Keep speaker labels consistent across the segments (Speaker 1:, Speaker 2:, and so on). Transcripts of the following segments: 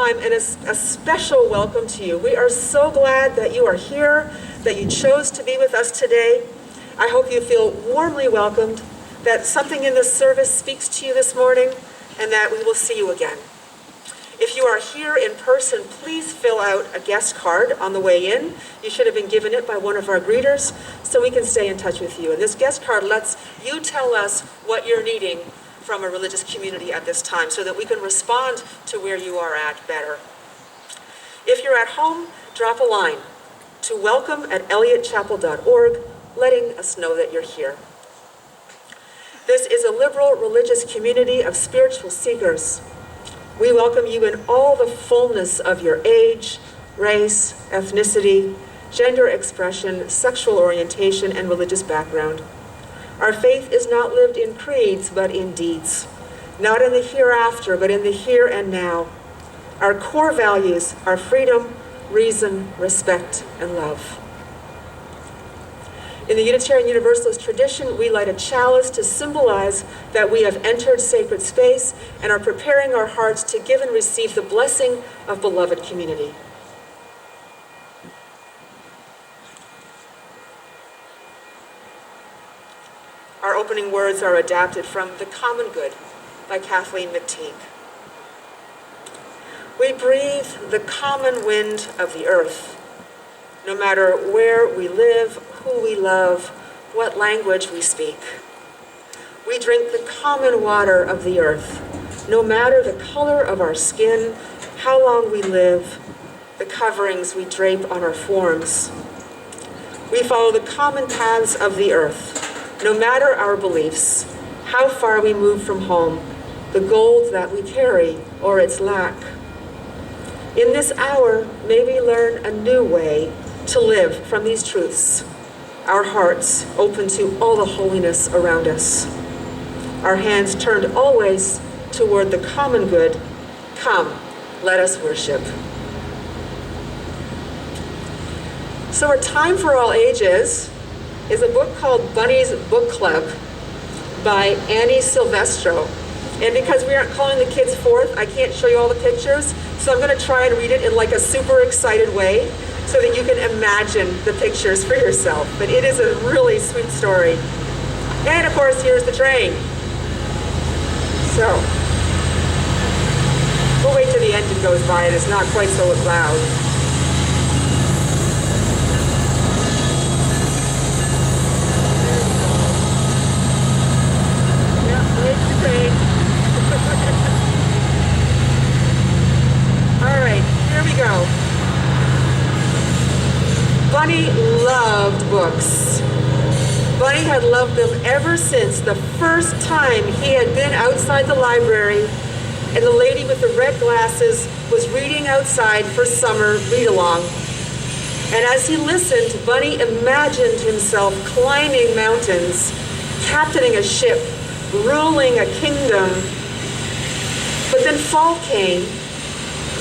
Speaker 1: time, and a special welcome to you. We are so glad that you are here, that you chose to be with us today. I hope you feel warmly welcomed, that something in this service speaks to you this morning, and that we will see you again. If you are here in person, please fill out a guest card on the way in. You should have been given it by one of our greeters, so we can stay in touch with you. And this guest card lets you tell us what you're needing from a religious community at this time, so that we can respond to where you are at better. If you're at home, drop a line to welcome@eliotchapel.org, letting us know that you're here. This is a liberal religious community of spiritual seekers. We welcome you in all the fullness of your age, race, ethnicity, gender expression, sexual orientation, and religious background. Our faith is not lived in creeds, but in deeds. Not in the hereafter, but in the here and now. Our core values are freedom, reason, respect, and love. In the Unitarian Universalist tradition, we light a chalice to symbolize that we have entered sacred space and are preparing our hearts to give and receive the blessing of beloved community. Our opening words are adapted from The Common Good by Kathleen McTeague. We breathe the common wind of the earth, no matter where we live, who we love, what language we speak. We drink the common water of the earth, no matter the color of our skin, how long we live, the coverings we drape on our forms. We follow the common paths of the earth, no matter our beliefs, how far we move from home, the gold that we carry or its lack. In this hour, may we learn a new way to live from these truths, our hearts open to all the holiness around us, our hands turned always toward the common good. Come, let us worship. So our Time for All Ages is a book called Bunny's Book Club by Annie Silvestro. And because we aren't calling the kids forth, I can't show you all the pictures, so I'm going to try and read it in like a super excited way so that you can imagine the pictures for yourself. But it is a really sweet story. And of course, here's the train. So, we'll wait till the engine goes by and it's not quite so loud. All right, here we go. Bunny loved books. Bunny had loved them ever since the first time he had been outside the library and the lady with the red glasses was reading outside for summer read-along. And as he listened, Bunny imagined himself climbing mountains, captaining a ship, ruling a kingdom. But then fall came,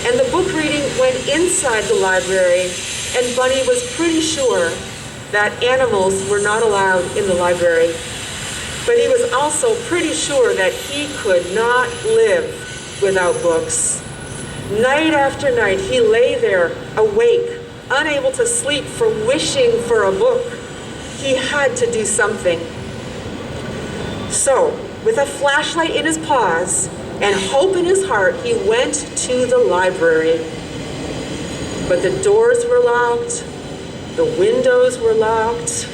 Speaker 1: and the book reading went inside the library, and Bunny was pretty sure that animals were not allowed in the library. But he was also pretty sure that he could not live without books. Night after night, he lay there, awake, unable to sleep for wishing for a book. He had to do something. So, with a flashlight in his paws and hope in his heart, he went to the library. But the doors were locked, the windows were locked.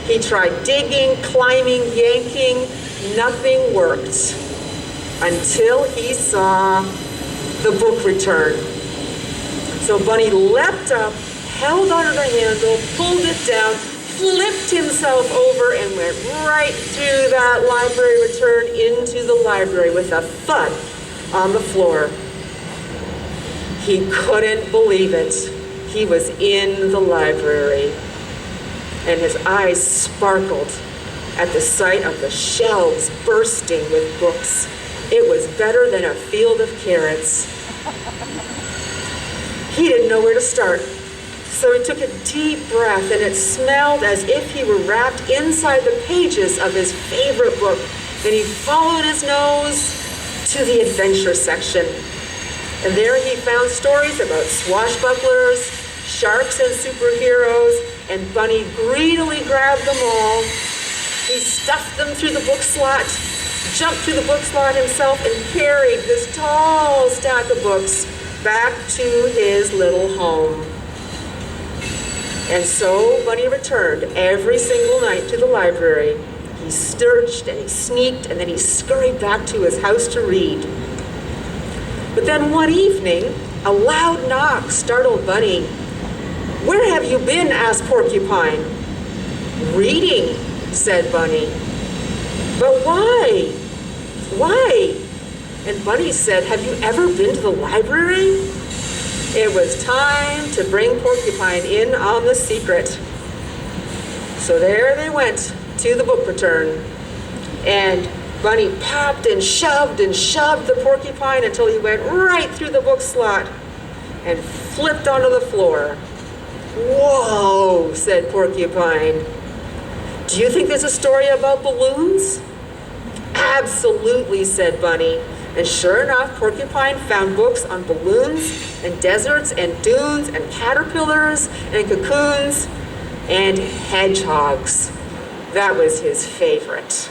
Speaker 1: He tried digging, climbing, yanking. Nothing worked until he saw the book return. So Bunny leapt up, held onto the handle, pulled it down, flipped himself over, and went right through that library return into the library with a thud on the floor. He couldn't believe it. He was in the library, and his eyes sparkled at the sight of the shelves bursting with books. It was better than a field of carrots. He didn't know where to start, so he took a deep breath, and it smelled as if he were wrapped inside the pages of his favorite book. Then he followed his nose to the adventure section. And there he found stories about swashbucklers, sharks and superheroes, and Bunny greedily grabbed them all. He stuffed them through the book slot, jumped through the book slot himself, and carried this tall stack of books back to his little home. And so Bunny returned every single night to the library. He searched and he sneaked, and then he scurried back to his house to read. But then one evening, a loud knock startled Bunny. "Where have you been?" asked Porcupine. "Reading," said Bunny. "But why? Why?" And Bunny said, "Have you ever been to the library?" It was time to bring Porcupine in on the secret. So there they went to the book return. And Bunny popped and shoved the Porcupine until he went right through the book slot and flipped onto the floor. "Whoa," said Porcupine. "Do you think there's a story about balloons?" "Absolutely," said Bunny. And sure enough, Porcupine found books on balloons and deserts and dunes and caterpillars and cocoons and hedgehogs. That was his favorite.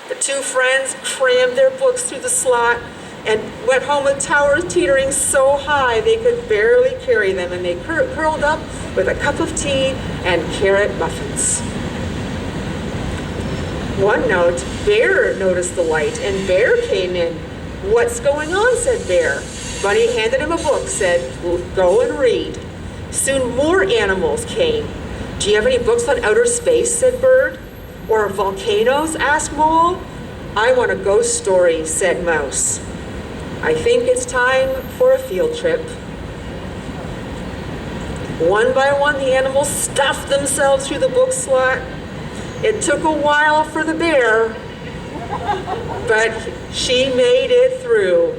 Speaker 1: The two friends crammed their books through the slot and went home with towers teetering so high they could barely carry them, and they curled up with a cup of tea and carrot muffins. One note, Bear noticed the light, and Bear came in. "What's going on?" said Bear. Bunny handed him a book, said, "Go and read." Soon more animals came. "Do you have any books on outer space?" said Bird. "Or volcanoes?" asked Mole. "I want a ghost story," said Mouse. "I think it's time for a field trip." One by one, the animals stuffed themselves through the book slot. It took a while for the bear, but she made it through.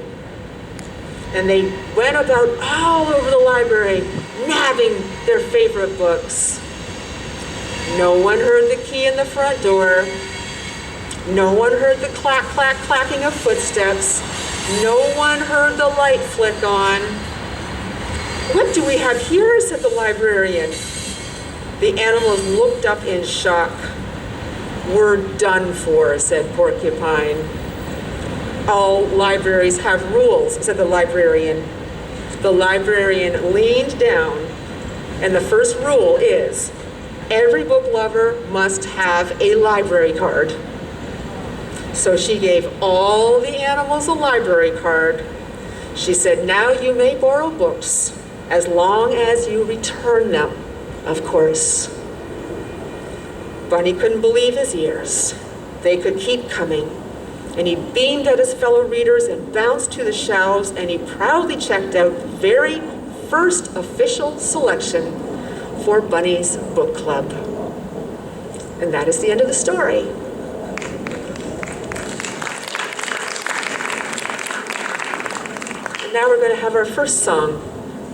Speaker 1: And they went about all over the library, nabbing their favorite books. No one heard the key in the front door. No one heard the clack, clack, clacking of footsteps. No one heard the light flick on. "What do we have here?" said the librarian. The animals looked up in shock. "We're done for," said Porcupine. "All libraries have rules," said the librarian. The librarian leaned down, and the first rule is, every book lover must have a library card. So she gave all the animals a library card. She said, "Now you may borrow books, as long as you return them, of course." Bunny couldn't believe his ears. They could keep coming. And he beamed at his fellow readers and bounced to the shelves, and he proudly checked out the very first official selection for Bunny's book club. And that is the end of the story. And now we're going to have our first song,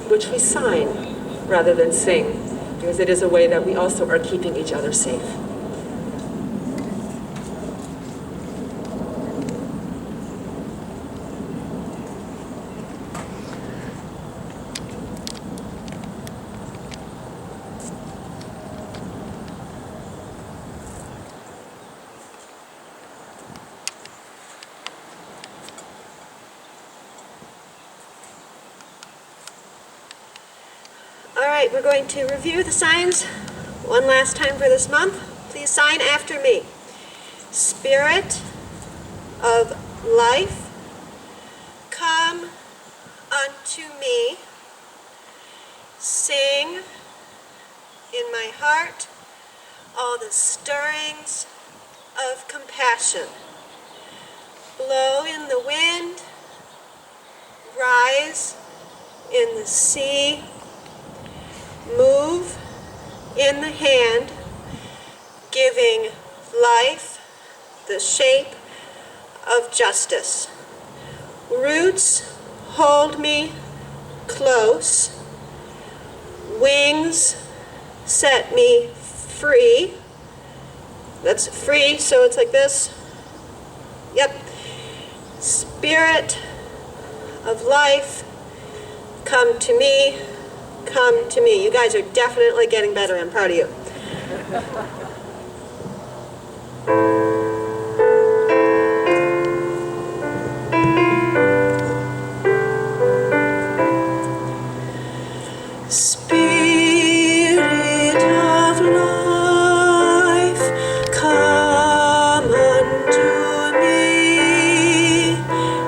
Speaker 1: which we sign rather than sing, because it is a way that we also are keeping each other safe.
Speaker 2: All right, we're going to review the signs one last time for this month. Please sign after me. Spirit of life, come unto me. Sing in my heart all the stirrings of compassion. Blow in the wind, rise in the sea, move in the hand, giving life the shape of justice. Roots hold me close, wings set me free. That's free, so it's like this. Yep. Spirit of life, come to me, come to me. You guys are definitely getting better. I'm proud of you. Spirit of life, come unto me.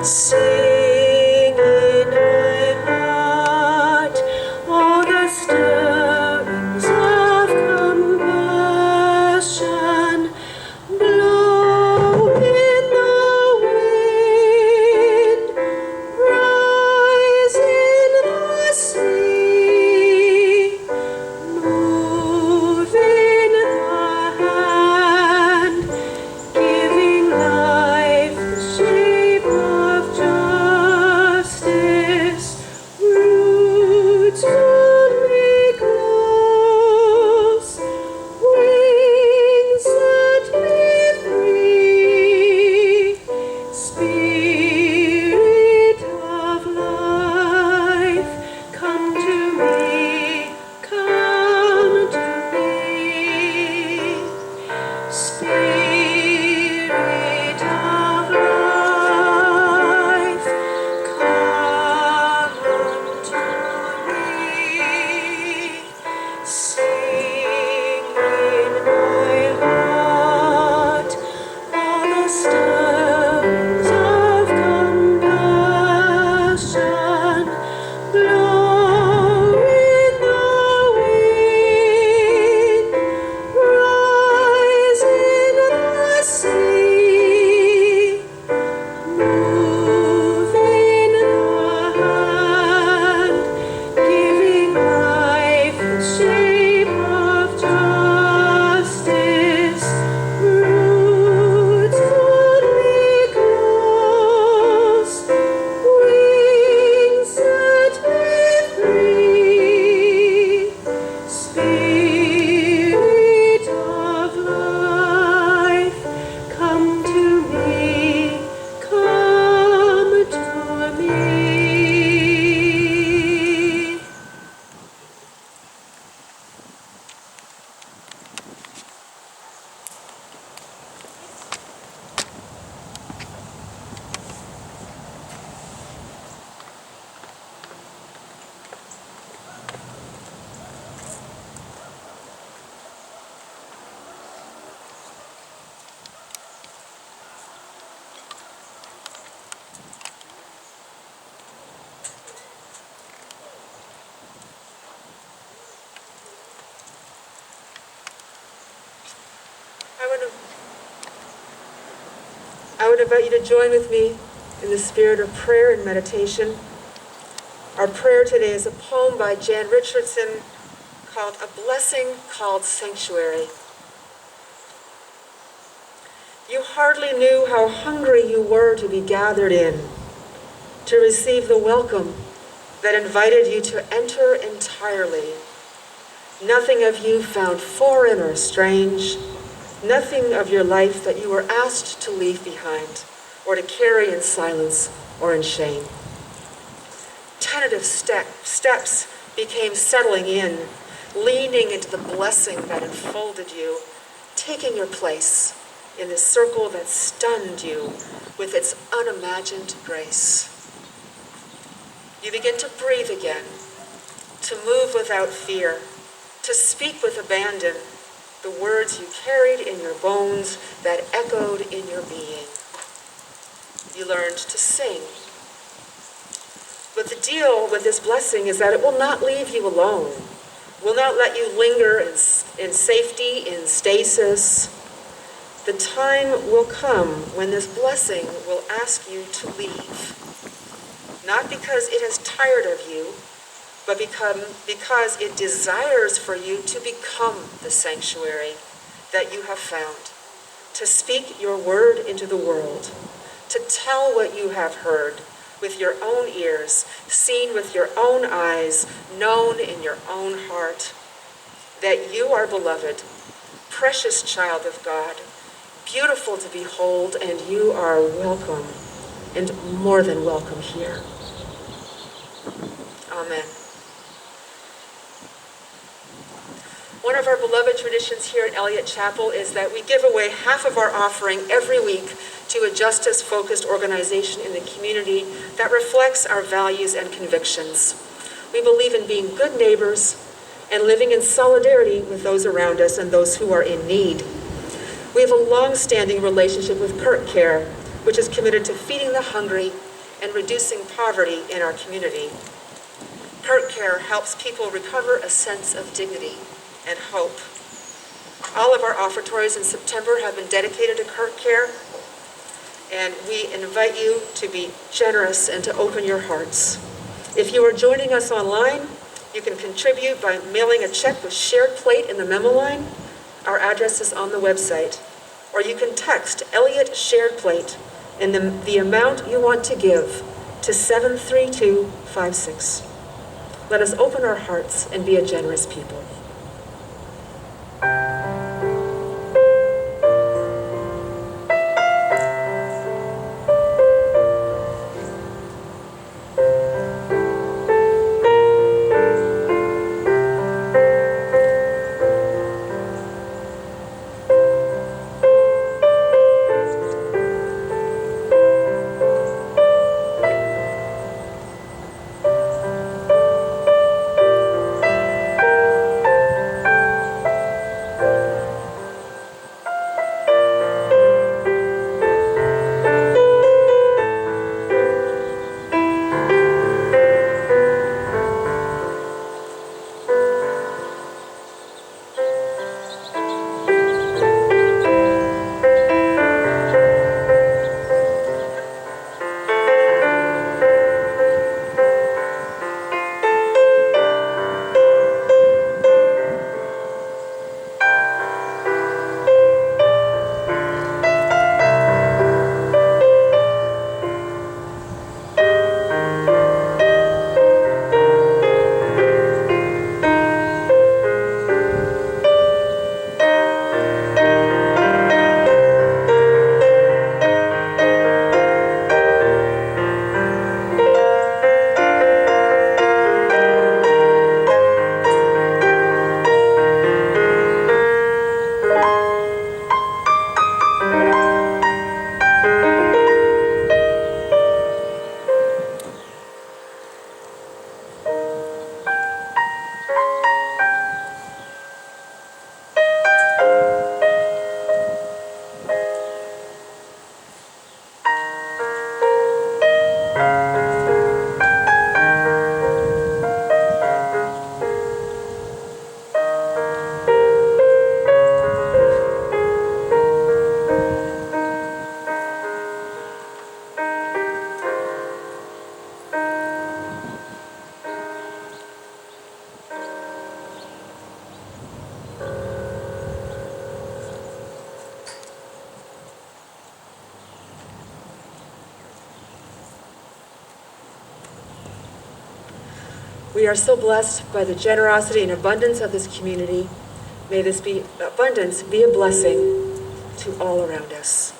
Speaker 2: Sing in my heart all the stirrings of compassion. Blow in the wind, rise in the sea, move in the hand, giving life the shape of justice, roots only close, wings set me free. Spirit of life, come to me, come to me. Spirit of life, come unto me. Sing in my heart all the stirrings of compassion. Blow in the wind, rise in the sea, move in the hand, giving life the shape of justice, roots only close, wings set me free. Spirit of life, come to me, come to me.
Speaker 1: I would invite you to join with me in the spirit of prayer and meditation. Our prayer today is a poem by Jan Richardson called A Blessing Called Sanctuary. You hardly knew how hungry you were to be gathered in, to receive the welcome that invited you to enter entirely. Nothing of you found foreign or strange, nothing of your life that you were asked to leave behind or to carry in silence or in shame. Tentative steps became settling in, leaning into the blessing that enfolded you, taking your place in the circle that stunned you with its unimagined grace. You begin to breathe again, to move without fear, to speak with abandon the words you carried in your bones that echoed in your being. You learned to sing. But the deal with this blessing is that it will not leave you alone, will not let you linger in safety, in stasis. The time will come when this blessing will ask you to leave, not because it is tired of you, but because it desires for you to become the sanctuary that you have found, to speak your word into the world, to tell what you have heard with your own ears, seen with your own eyes, known in your own heart, that you are beloved, precious child of God, beautiful to behold, and you are welcome, and more than welcome here. Amen. One of our beloved traditions here at Eliot Chapel is that we give away half of our offering every week to a justice-focused organization in the community that reflects our values and convictions. We believe in being good neighbors and living in solidarity with those around us and those who are in need. We have a long-standing relationship with Kirkwood, which is committed to feeding the hungry and reducing poverty in our community. Kirkwood helps people recover a sense of dignity and hope. All of our offertories in September have been dedicated to Kirkwood, and we invite you to be generous and to open your hearts. If you are joining us online, you can contribute by mailing a check with shared plate in the memo line. Our address is on the website. Or you can text Eliot Shared Plate and the amount you want to give to 73256. Let us open our hearts and be a generous people. We are so blessed by the generosity and abundance of this community. May this abundance be a blessing to all around us.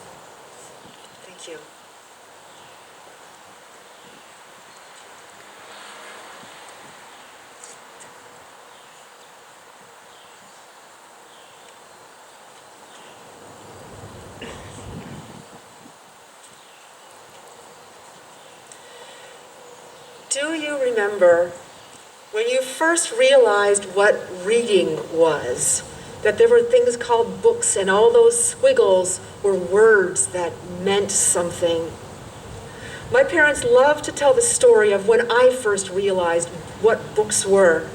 Speaker 1: Thank you. Do you remember when you first realized what reading was? That there were things called books and all those squiggles were words that meant something. My parents loved to tell the story of when I first realized what books were.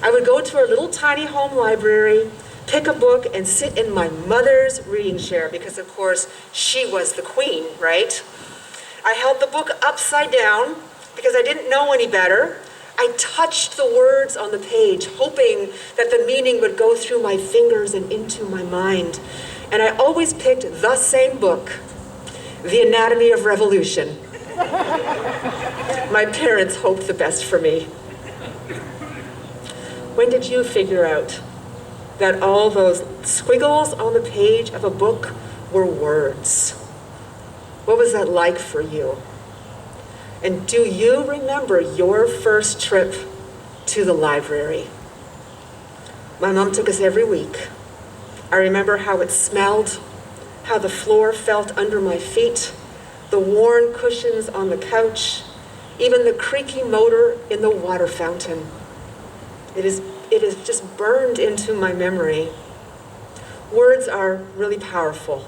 Speaker 1: I would go to our little tiny home library, pick a book, and sit in my mother's reading chair because, of course, she was the queen, right? I held the book upside down because I didn't know any better. I touched the words on the page, hoping that the meaning would go through my fingers and into my mind. And I always picked the same book, The Anatomy of Revolution. My parents hoped the best for me. When did you figure out that all those squiggles on the page of a book were words? What was that like for you? And do you remember your first trip to the library? My mom took us every week. I remember how it smelled, how the floor felt under my feet, the worn cushions on the couch, even the creaky motor in the water fountain. It is just burned into my memory. Words are really powerful.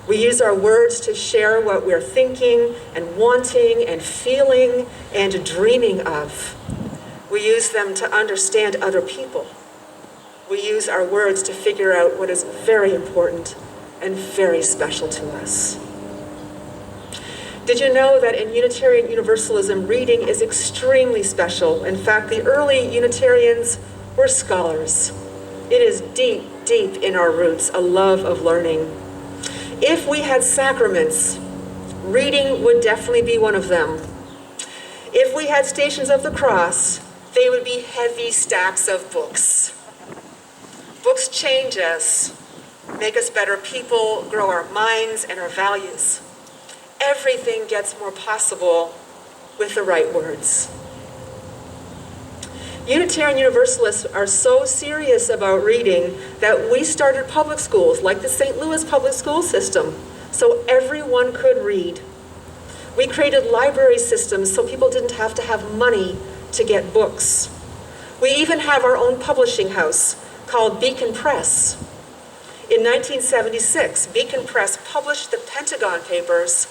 Speaker 1: We use our words to share what we're thinking and wanting and feeling and dreaming of. We use them to understand other people. We use our words to figure out what is very important and very special to us. Did you know that in Unitarian Universalism, reading is extremely special? In fact, the early Unitarians were scholars. It is deep, deep in our roots, a love of learning. If we had sacraments, reading would definitely be one of them. If we had stations of the cross, they would be heavy stacks of books. Books change us, make us better people, grow our minds and our values. Everything gets more possible with the right words. Unitarian Universalists are so serious about reading that we started public schools, like the St. Louis public school system, so everyone could read. We created library systems so people didn't have to have money to get books. We even have our own publishing house called Beacon Press. In 1976, Beacon Press published the Pentagon Papers,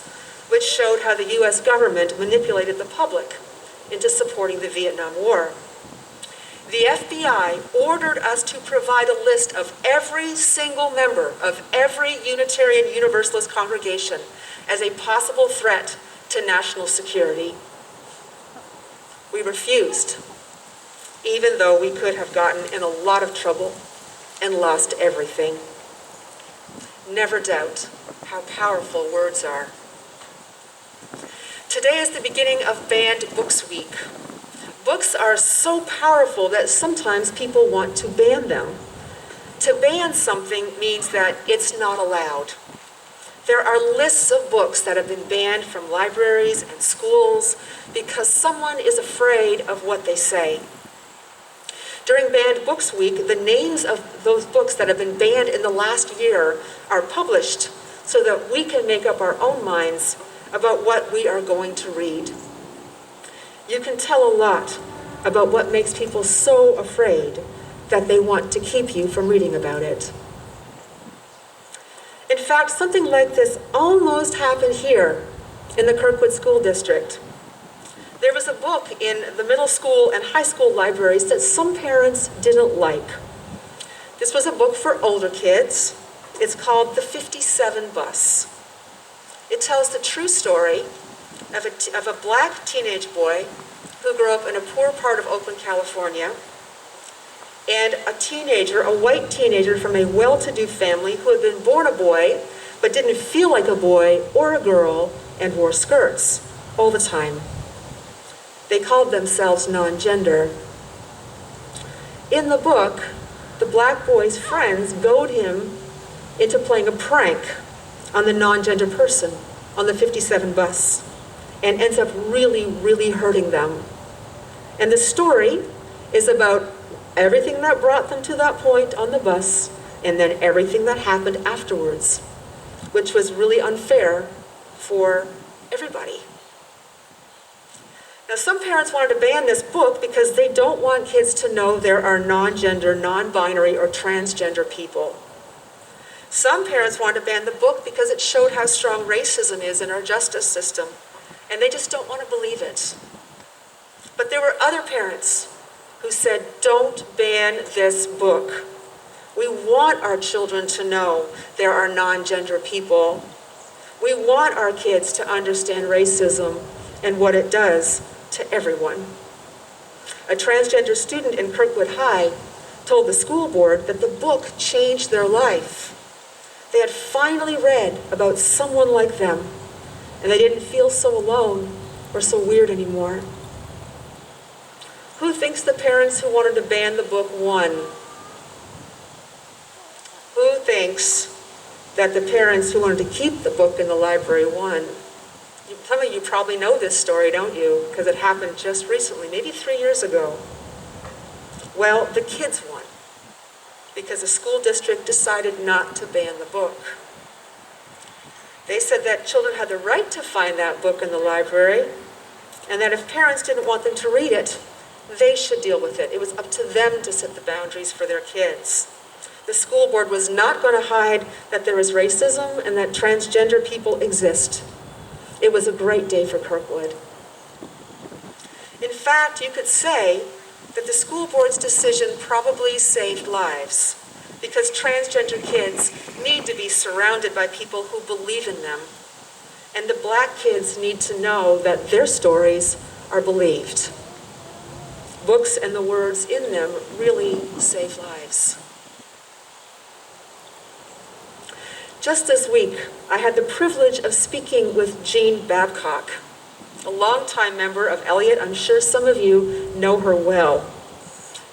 Speaker 1: which showed how the US government manipulated the public into supporting the Vietnam War. The FBI ordered us to provide a list of every single member of every Unitarian Universalist congregation as a possible threat to national security. We refused, even though we could have gotten in a lot of trouble and lost everything. Never doubt how powerful words are. Today is the beginning of Banned Books Week. Books are so powerful that sometimes people want to ban them. To ban something means that it's not allowed. There are lists of books that have been banned from libraries and schools because someone is afraid of what they say. During Banned Books Week, the names of those books that have been banned in the last year are published so that we can make up our own minds about what we are going to read. You can tell a lot about what makes people so afraid that they want to keep you from reading about it. In fact, something like this almost happened here in the Kirkwood School District. There was a book in the middle school and high school libraries that some parents didn't like. This was a book for older kids. It's called The 57 Bus. It tells the true story of a black teenage boy who grew up in a poor part of Oakland, California, and a teenager, a white teenager from a well-to-do family who had been born a boy but didn't feel like a boy or a girl and wore skirts all the time. They called themselves non-gender. In the book, the black boy's friends goad him into playing a prank on the non-gender person on the 57 bus and ends up really, really hurting them. And the story is about everything that brought them to that point on the bus and then everything that happened afterwards, which was really unfair for everybody. Now, some parents wanted to ban this book because they don't want kids to know there are non-gender, non-binary, or transgender people. Some parents wanted to ban the book because it showed how strong racism is in our justice system, and they just don't want to believe it. But there were other parents who said, don't ban this book. We want our children to know there are non-gender people. We want our kids to understand racism and what it does to everyone. A transgender student in Kirkwood High told the school board that the book changed their life. They had finally read about someone like them, and they didn't feel so alone or so weird anymore. Who thinks the parents who wanted to ban the book won? Who thinks that the parents who wanted to keep the book in the library won? Some of you probably know this story, don't you? Because it happened just recently, maybe 3 years ago. Well, the kids won because the school district decided not to ban the book. They said that children had the right to find that book in the library, and that if parents didn't want them to read it, they should deal with it. It was up to them to set the boundaries for their kids. The school board was not going to hide that there is racism and that transgender people exist. It was a great day for Kirkwood. In fact, you could say that the school board's decision probably saved lives, because transgender kids need to be surrounded by people who believe in them. And the black kids need to know that their stories are believed. Books and the words in them really save lives. Just this week, I had the privilege of speaking with Jean Babcock, a longtime member of Eliot. I'm sure some of you know her well.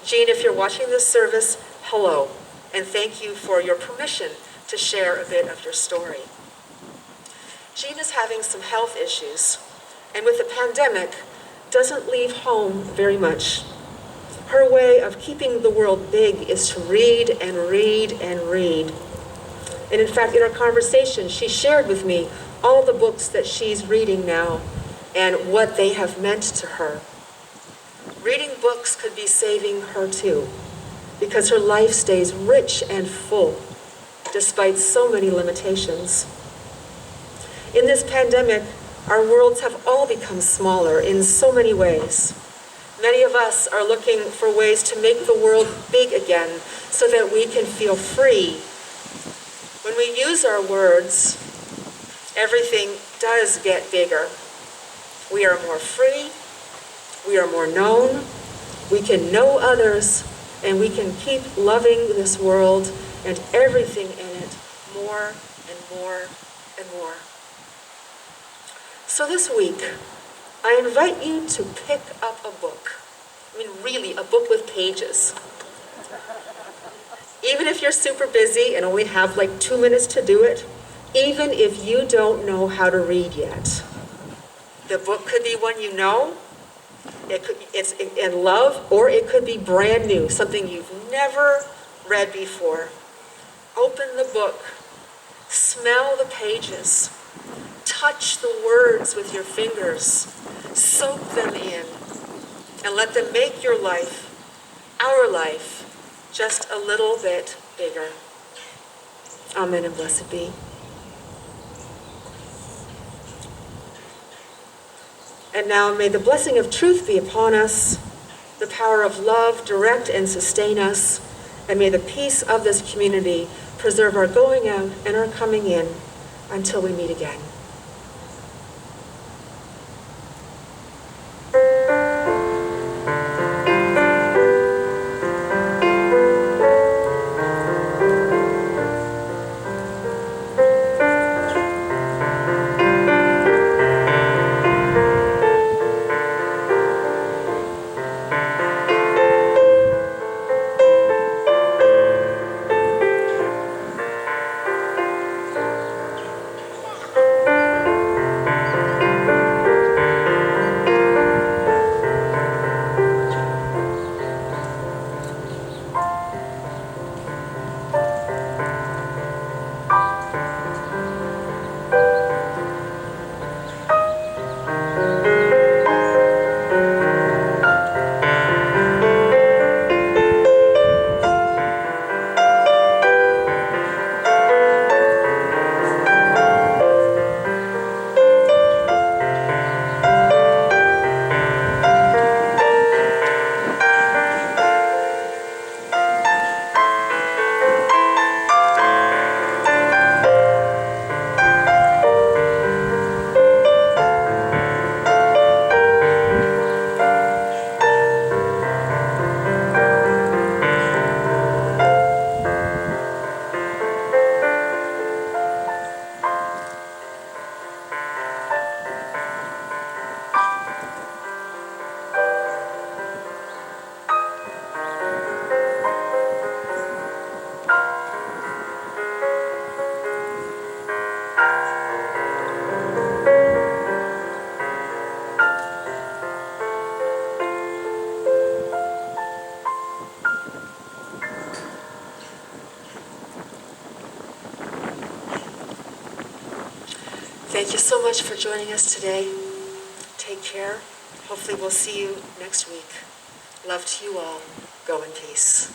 Speaker 1: Jean, if you're watching this service, hello, and thank you for your permission to share a bit of your story. Jean is having some health issues, and with the pandemic, doesn't leave home very much. Her way of keeping the world big is to read and read and read. And in fact, in our conversation, she shared with me all the books that she's reading now and what they have meant to her. Reading books could be saving her too, because her life stays rich and full, despite so many limitations. In this pandemic, our worlds have all become smaller in so many ways. Many of us are looking for ways to make the world big again so that we can feel free. When we use our words, everything does get bigger. We are more free, we are more known, we can know others, and we can keep loving this world and everything in it more and more and more. So this week, I invite you to pick up a book. I mean, really, a book with pages. Even if you're super busy and only have like 2 minutes to do it, even if you don't know how to read yet. The book could be one you know, it's in love, or it could be brand new, something you've never read before. Open the book, smell the pages, touch the words with your fingers, soak them in, and let them make your life, our life, just a little bit bigger. Amen and blessed be. And now may the blessing of truth be upon us, the power of love direct and sustain us, and may the peace of this community preserve our going out and our coming in until we meet again. Thank you so much for joining us today. Take care. Hopefully we'll see you next week. Love to you all. Go in peace.